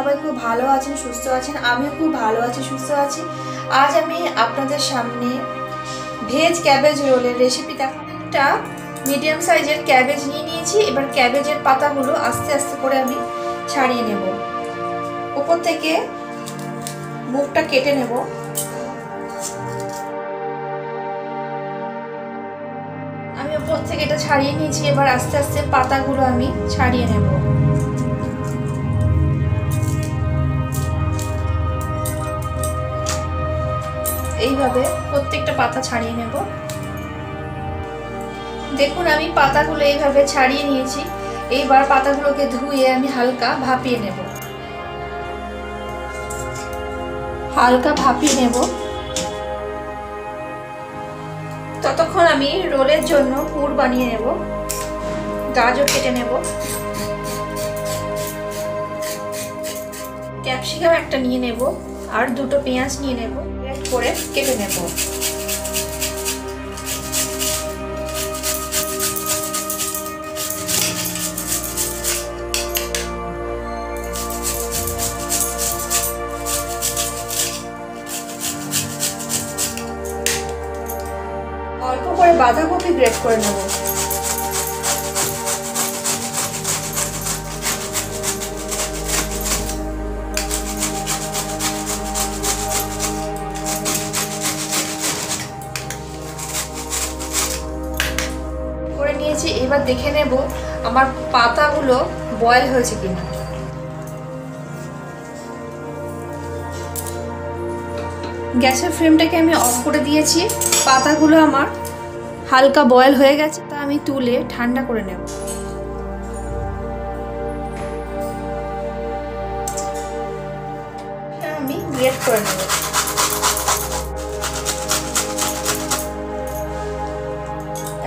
সবাই খুব ভালো আছেন, সুস্থ আছেন। আমিও খুব ভালো আছি, সুস্থ আছি। আজ আমি আপনাদের সামনে ভেজ ক্যাবেজ রোলের রেসিপি দেখাবো। একটা মিডিয়াম সাইজের ক্যাবেজ নিয়ে নিয়েছি। এবার ক্যাবেজের পাতাগুলো আস্তে আস্তে করে আমি ছাড়িয়ে নেব। উপর থেকে মুখটা কেটে নেব। আমি উপর থেকে এটা ছাড়িয়ে নিয়েছি। এবার আস্তে আস্তে পাতাগুলো আমি ছাড়িয়ে নেব। এইভাবে প্রত্যেকটা পাতা ছাড়িয়ে নেব। দেখুন আমি পাতাগুলো এইভাবে ছাড়িয়ে নিয়েছি। এইবার পাতাগুলোকে ধুয়ে আমি হালকা ভাপিয়ে নেব। ততক্ষণ আমি রোলের জন্য পুর বানিয়ে নেব। গাজর কেটে নেব, ক্যাপসিকাম একটা নিয়ে নেব, আর দুটো পেঁয়াজ নিয়ে নেব, গ্রেট করে কেটে নেব। অল্প করে বাঁধাকপি গ্রেট করে নেব। করে নিয়েছি। এবার দেখে নেব আমার পাতাগুলো বয়েল হয়েছে কিনা। গ্যাসের ফ্লেমটাকে আমি অফ করে দিয়েছি। পাতাগুলো আমার হালকা বয়েল হয়ে গেছে, তা আমি তুলে ঠান্ডা করে নেব। আমি গ্রেট করে নেব।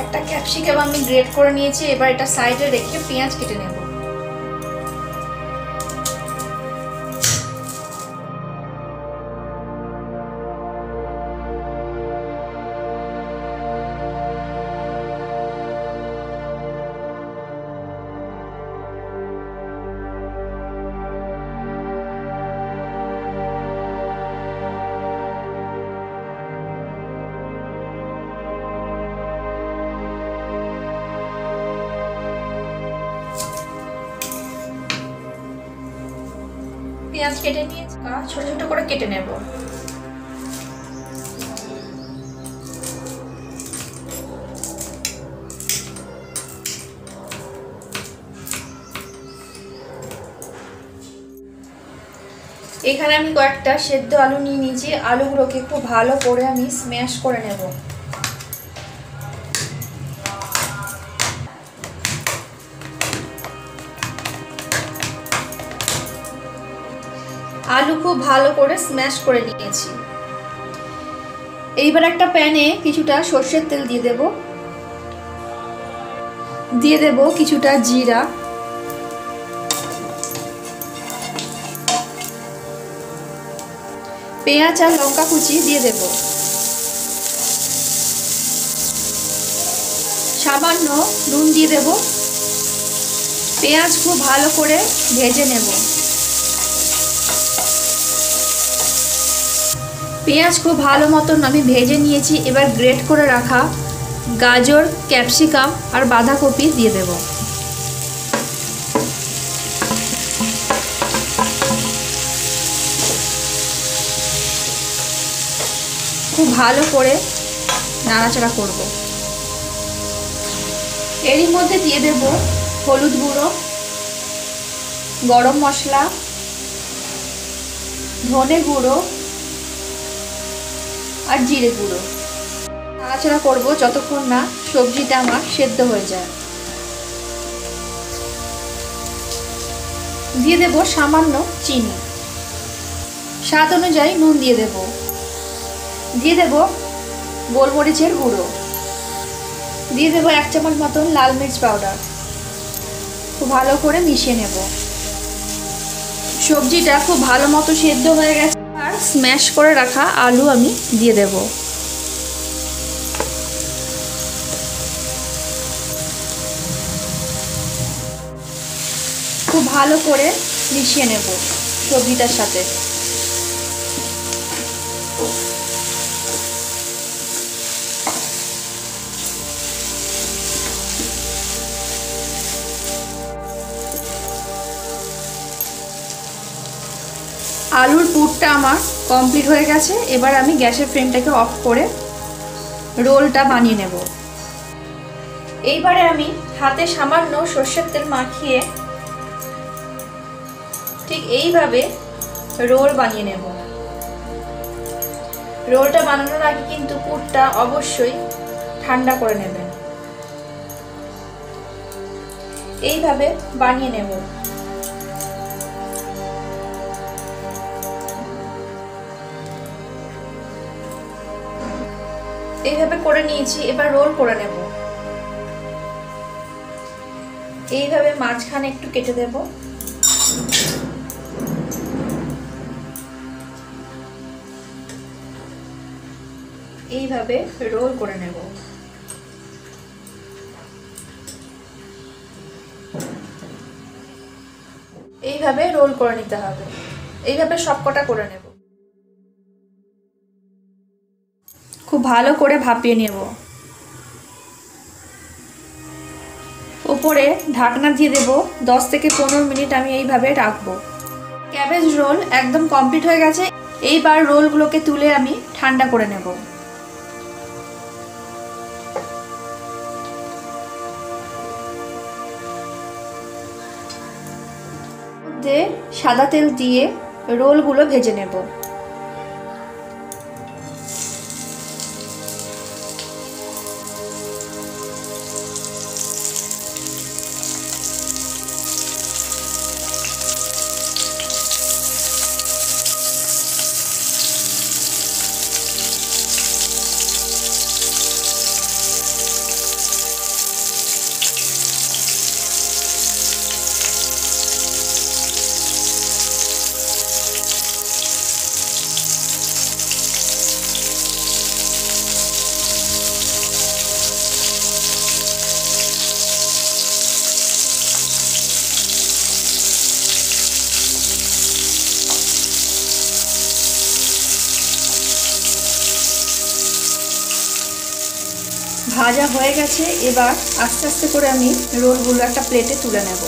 একটা ক্যাপসিকাম আমি গ্রেট করে নিয়েছি। এবার এটা সাইডে রেখে পেঁয়াজ কেটে নেব। পেঁয়াজ কেটে নিয়েছি, ছোট ছোট করে কেটে নেব। এখানে আমি কয়েকটা সেদ্ধ আলু নিয়ে নিয়েছি। আলুগুলোকে খুব ভালো করে আমি স্ম্যাশ করে নেব। আলু খুব ভালো করে স্ম্যাশ করে নিয়েছি। এইবার একটা প্যানে কিছুটা সর্ষের তেল দিয়ে দেব কিছুটা জিরা, পেঁয়াজ আর লঙ্কা কুচি দিয়ে দেব, সামান্য নুন দিয়ে দেব। পেঁয়াজ খুব ভালো করে ভেজে নেব। পেঁয়াজ খুব ভালো মতন আমি ভেজে নিয়েছি। এবার গ্রেট করে রাখা গাজর, ক্যাপসিকাম আর বাঁধাকপি দিয়ে দেব। খুব ভালো করে নাড়াচাড়া করব। এরই মধ্যে দিয়ে দেব হলুদ গুঁড়ো, গরম মশলা, ধনে গুঁড়ো আর জিরে গুঁড়ো। নাড়াচাড়া করব যতক্ষণ না সবজিটা আমার সেদ্ধ হয়ে যায়। দিয়ে দেব সামান্য চিনি, স্বাদ অনুযায়ী নুন দিয়ে দেব। দিয়ে দেব গোলমরিচের গুঁড়ো, দিয়ে দেব 1 চামচ মতন লাল মির্চ পাউডার। খুব ভালো করে মিশিয়ে নেব। সবজিটা খুব ভালো মতো সেদ্ধ হয়ে গেছে। আর স্ম্যাশ করে রাখা আলু আমি দিয়ে দেব। খুব ভালো করে মিশিয়ে নেব। সবজিটার সাথে। আলুর পুরটা আমার কমপ্লিট হয়ে গেছে। এবার আমি গ্যাসের ফ্লেমটাকে অফ করে রোলটা বানিয়ে নেব। এইবারে আমি হাতে সামান্য সর্ষের তেল মাখিয়ে ঠিক এইভাবে রোল বানিয়ে নেব। রোলটা বানানোর আগে কিন্তু পুরটা অবশ্যই ঠান্ডা করে নেবেন। এইভাবে বানিয়ে নেব। এইভাবে করে নিয়েছি, এবার রোল করে নেব। এইভাবে মাঝখানে একটু কেটে দেব। এইভাবে রোল করে নেব। এইভাবে রোল করে নিতে হবে। এইভাবে সবকটা করে নেব। খুব ভালো করে ভাপিয়ে নেব। উপরে ঢাকনা দিয়ে দেব। 10 থেকে 15 মিনিট আমি এইভাবে রাখবো। ক্যাবেজ রোল একদম কমপ্লিট হয়ে গেছে। এইবার রোলগুলোকে তুলে আমি ঠান্ডা করে নেব। মধ্যে সাদা তেল দিয়ে রোলগুলো ভেজে নেব। ভাজা হয়ে গেছে। এবার আস্তে আস্তে করে আমি রোলগুলো একটা প্লেটে তুলে নেব।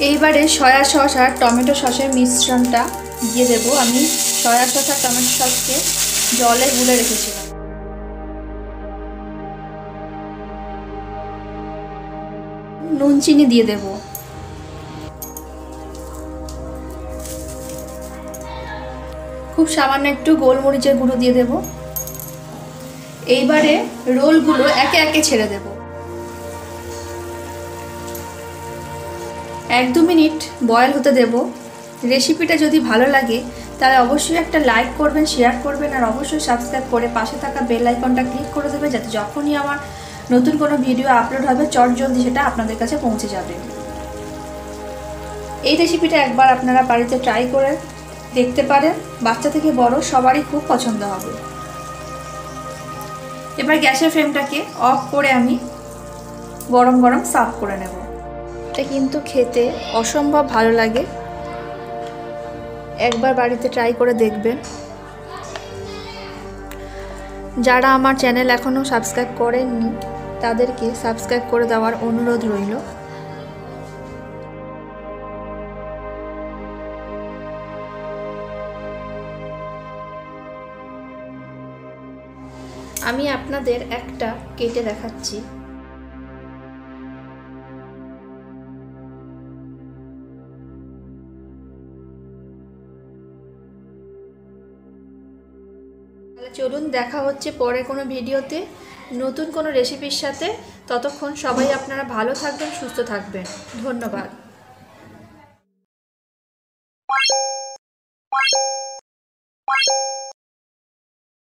এইবারে সয়া সস আর টমেটো সসের মিশ্রণটা দিয়ে দেব। আমি সয়া সস আর টমেটো সসকে জলে গুলে রেখেছিলাম। নুন চিনি দিয়ে দেব। খুব সামান্য একটু গোলমরিচের গুঁড়ো দিয়ে দেব। এইবারে রোলগুলো একে একে ছেড়ে দেব। 1-2 মিনিট বয়েল হতে দেব। রেসিপিটা যদি ভালো লাগে তাহলে অবশ্যই একটা লাইক করবেন, শেয়ার করবেন আর অবশ্যই সাবস্ক্রাইব করে পাশে থাকা বেল আইকনটা ক্লিক করে দেবেন, যাতে যখনই আমার নতুন কোনো ভিডিও আপলোড হবে চটজলদি সেটা আপনাদের কাছে পৌঁছে যাবে। এই রেসিপিটা একবার আপনারা বাড়িতে ট্রাই করে দেখতে পারেন। বাচ্চা থেকে বড় সবারই খুব পছন্দ হবে। এবার গ্যাসের ফ্লেমটাকে অফ করে আমি গরম গরম সার্ভ করে নেব। এটা কিন্তু খেতে অসম্ভব ভালো লাগে। একবার বাড়িতে ট্রাই করে দেখবেন। যারা আমার চ্যানেল এখনও সাবস্ক্রাইব করেননি তাদেরকে সাবস্ক্রাইব করে দেওয়ার অনুরোধ রইল। আমি আপনাদের একটা কেটে দেখাচ্ছি। চলুন দেখা হচ্ছে পরে কোনো ভিডিওতে নতুন কোনো রেসিপির সাথে। ততক্ষণ সবাই আপনারা ভালো থাকবেন, সুস্থ থাকবেন। ধন্যবাদ।